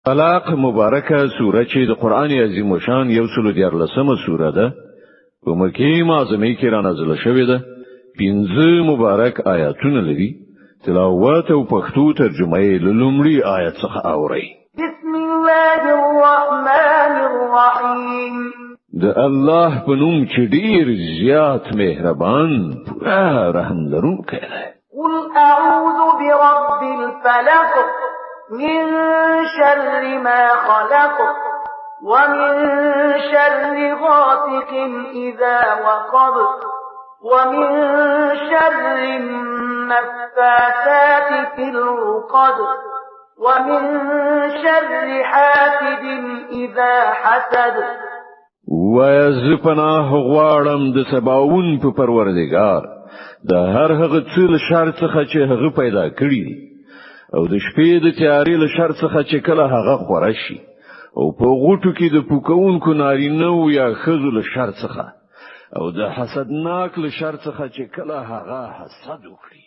طلاق مبارکه سوره چې د قران عظیم شان یو څلو دیارلسمه سوره ده په مکه معظمه کې را نازله شوې ده 15 مبارک آیاتونه لري تلاوت او پښتو ترجمه یې لومړی آیت څخه اوري بسم الله الرحمن الرحیم د الله په نوم چې ډیر زیات مهربان پورا رحم لرونکی دی قل اعوذ برب الفلق من شر ما خلق ومن شر غاسق إذا وقب ومن شر النفاثات في العقد ومن شر حاسد إذا حسد ويزپناه غواړم د سباون په پروردگار د هر هغه څه له شر څخه چې هغه پیدا کړی او د شپې د تیارې له شر څخه چې کله هغه خورشي او په غوټو کې د پوکونکو نارینه او یا خزو له شر څخه او د حسدناک له شر څخه چې کله هغه حسد وکړي